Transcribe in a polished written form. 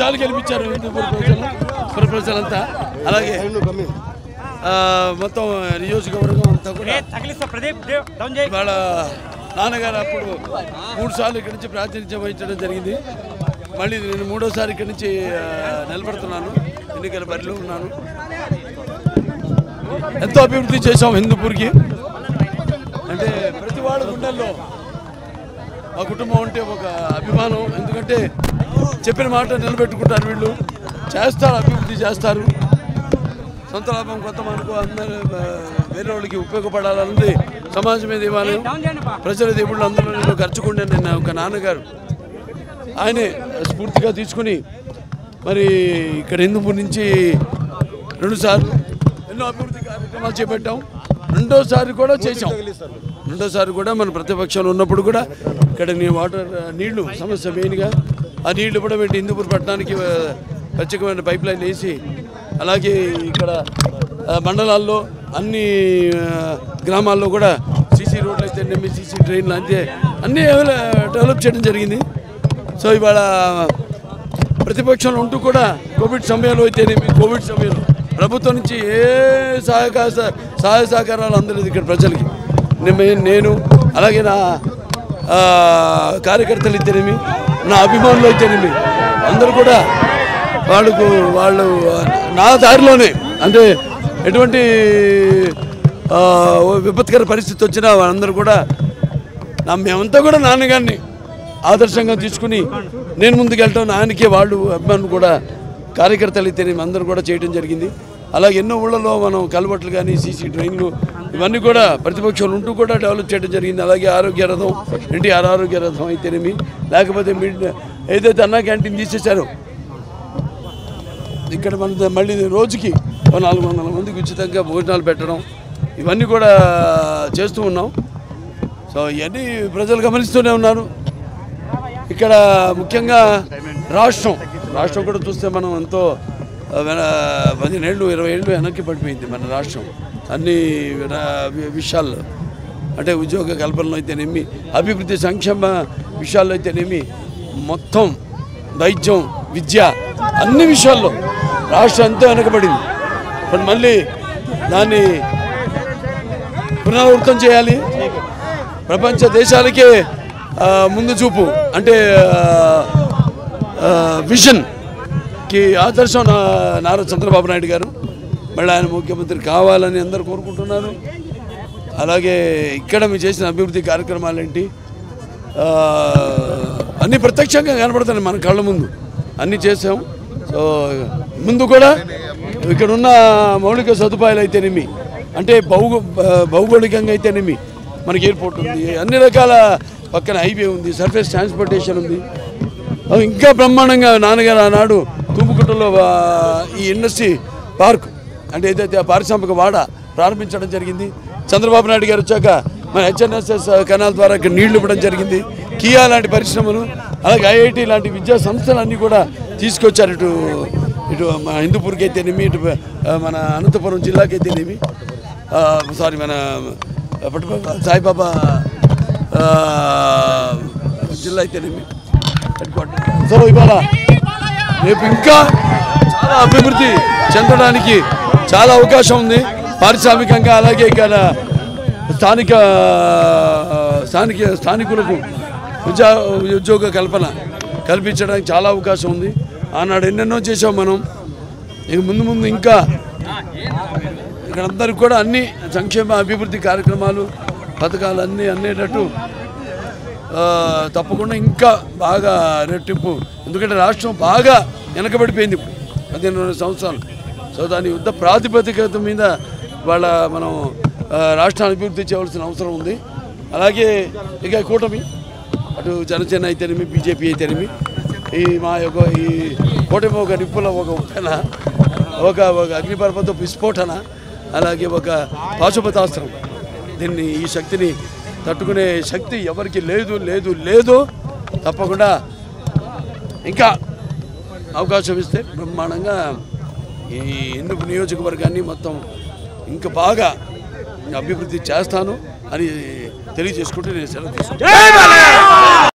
సార్లు గెలిపించారు హిందూపూర్ ప్రజలంతా. అలాగే మొత్తం నియోజకవర్గం అంతా కూడా వాళ్ళ నాన్నగారు అప్పుడు 3 సార్లు ఇక్కడి నుంచి ప్రాతినిధ్యం వహించడం జరిగింది. మళ్ళీ నేను 3వ సారి ఇక్కడి నుంచి నిలబడుతున్నాను, ఎన్నికల బరిలో ఉన్నాను. ఎంతో అభివృద్ధి చేశాం హిందూపూర్కి. అంటే ప్రతి వాళ్ళ గుండెల్లో ఆ కుటుంబం అంటే ఒక అభిమానం. ఎందుకంటే చెప్పిన మాట నిలబెట్టుకుంటారు వీళ్ళు, చేస్తారు, అభివృద్ధి చేస్తారు. సొంత లాభం కొత్త మనకు అందరూ వేరే వాళ్ళకి ఉపయోగపడాలన్నది సమాజం మీద ఇవ్వాలి. ప్రజల దేవుళ్ళు అందరూ నేను ఖర్చుకుంటే నేను ఒక నాన్నగారు ఆయనే స్ఫూర్తిగా తీసుకుని మరి ఇక్కడ హిందూపూర్ నుంచి 2 సార్లు ఎన్నో అభివృద్ధి కార్యక్రమాలు చేపట్టాం. 2వ సారి కూడా చేసాం. 2వ సారి కూడా మన ప్రతిపక్షంలో ఉన్నప్పుడు కూడా ఇక్కడ నీళ్లు సమస్య మెయిన్గా ఆ నీళ్లు కూడా పెట్టి హిందూపూర్ పట్టణానికి ప్రత్యేకమైన పైప్ లైన్ వేసి, అలాగే ఇక్కడ మండలాల్లో అన్ని గ్రామాల్లో కూడా సీసీ రోడ్లు అయితే సీసీ ట్రైన్లు అంతే అన్నీ డెవలప్ చేయడం జరిగింది. సో ఇవాళ ప్రతిపక్షంలో ఉంటూ కూడా కోవిడ్ సమయంలో అయితేనేమి, కోవిడ్ సమయంలో ప్రభుత్వం నుంచి ఏ సహాయ సహకారాలు అందలేదు ఇక్కడ ప్రజలకి. నేను అలాగే నా కార్యకర్తలు అయితేనేమి, నా అభిమానులు అయితేనేమి అందరూ కూడా వాళ్ళు నా దారిలోనే, అంటే ఎటువంటి విపత్కర పరిస్థితి వచ్చినా వాళ్ళందరూ కూడా మేమంతా కూడా నాన్నగారిని ఆదర్శంగా తీసుకుని నేను ముందుకు వెళ్తాను. ఆయనకే వాళ్ళు అభిమానులు కూడా కార్యకర్తలు అయితే అందరూ కూడా చేయడం జరిగింది. అలాగే ఎన్నో ఊళ్ళలో మనం కలవట్లు కానీ సీసీ ట్రైన్లు ఇవన్నీ కూడా ప్రతిపక్షాలు ఉంటూ కూడా డెవలప్ చేయడం జరిగింది. అలాగే ఆరోగ్య రథం, ఎన్టీఆర్ ఆరోగ్య రథం అయితేనేమి, లేకపోతే ఏదైతే అన్నా క్యాంటీన్ తీసేశారో ఇక్కడ మన మళ్ళీ రోజుకి 400 మందికి ఉచితంగా భోజనాలు పెట్టడం, ఇవన్నీ కూడా చేస్తూ ఉన్నాం. సో ఇవన్నీ ప్రజలు గమనిస్తూనే ఉన్నారు. ఇక్కడ ముఖ్యంగా రాష్ట్రం కూడా చూస్తే మనం ఎంతో 15 ఏళ్ళు 20 ఏళ్ళు వెనక్కి పడిపోయింది మన రాష్ట్రం అన్ని విషయాల్లో. అంటే ఉద్యోగ కల్పనలో అయితేనేమి, అభివృద్ధి సంక్షేమ విషయాల్లో అయితేనేమి, మొత్తం వైద్యం, విద్య అన్ని విషయాల్లో రాష్ట్రం ఎంతో వెనకబడింది. ఇప్పుడు మళ్ళీ దాన్ని పునరావృతం చేయాలి. ప్రపంచ దేశాలకే ముందు చూపు, అంటే విజన్కి ఆదర్శం నారా చంద్రబాబు నాయుడు గారు. మళ్ళీ ఆయన ముఖ్యమంత్రి కావాలని అందరూ కోరుకుంటున్నారు. అలాగే ఇక్కడ మీరు చేసిన అభివృద్ధి కార్యక్రమాలు ఏంటి అన్నీ ప్రత్యక్షంగా కనపడుతున్నాయి మన కళ్ళ ముందు, అన్నీ చేసాం. సో ముందు కూడా ఇక్కడ ఉన్న మౌలిక సదుపాయాలు అయితేనేమి, అంటే భౌగోళికంగా అయితేనేమి, మనకి ఎయిర్పోర్ట్ ఉంది, అన్ని రకాల పక్కన హైవే ఉంది, సర్ఫేస్ ట్రాన్స్పోర్టేషన్ ఉంది. ఇంకా బ్రహ్మాండంగా నాన్నగారు ఆనాడు తుమ్ముకుట్టలో ఈ ఇండస్ట్రీ పార్క్, అంటే ఏదైతే పారిశ్రామిక వాడ ప్రారంభించడం జరిగింది. చంద్రబాబు నాయుడు గారు వచ్చాక మన హెచ్ఎన్ఎస్ఎస్ కెనాల్ ద్వారా ఇక్కడ నీళ్లు ఇవ్వడం జరిగింది. కియా లాంటి పరిశ్రమలు, అలాగే ఐఐటి లాంటి విద్యా సంస్థలన్నీ కూడా తీసుకొచ్చారు. ఇటు మన హిందూపూర్కి అయితేనేమి, ఇటు మన అనంతపురం జిల్లాకి అయితేనేమి, మన సాయిబాబా జిల్లా అయితేనేమి. సో ఇవాళ రేపు ఇంకా చాలా అభివృద్ధి చెందడానికి చాలా అవకాశం ఉంది పారిశ్రామికంగా. అలాగే ఇక్కడ స్థానికులకు ఉద్యోగ కల్పించడానికి చాలా అవకాశం ఉంది. ఆనాడు ఎన్నెన్నో చేసాం మనం. ఇక ముందు ఇంకా ఇక్కడ అందరికి కూడా అన్ని సంక్షేమ అభివృద్ధి కార్యక్రమాలు, పథకాలు అన్నీ అందేటట్టు తప్పకుండా ఇంకా బాగా రెట్టింపు. ఎందుకంటే రాష్ట్రం బాగా వెనకబడిపోయింది ఇప్పుడు 15 సంవత్సరాలు. సో దాని యుద్ధ ప్రాతిపదికత మీద మనం రాష్ట్రాన్ని అభివృద్ధి చేయవలసిన అవసరం ఉంది. అలాగే ఇక కూటమి, అటు జనసేన అయితేనేమి, బీజేపీ అయితేనేమి, ఈ కూటమి ఒక నిప్పుల ఒక అగ్నిపర్వత విస్ఫోటన, అలాగే ఒక పాశుపతాస్త్రం. ఈ శక్తిని తట్టుకునే శక్తి ఎవరికి లేదు. తప్పకుండా ఇంకా అవకాశం ఇస్తే బ్రహ్మాండంగా ఈ హిందూపూర్ నియోజకవర్గాన్ని మొత్తం ఇంకా బాగా అభివృద్ధి చేస్తాను అని తెలియజేసుకుంటూ నేను సెలవు తీసుకుంటాను.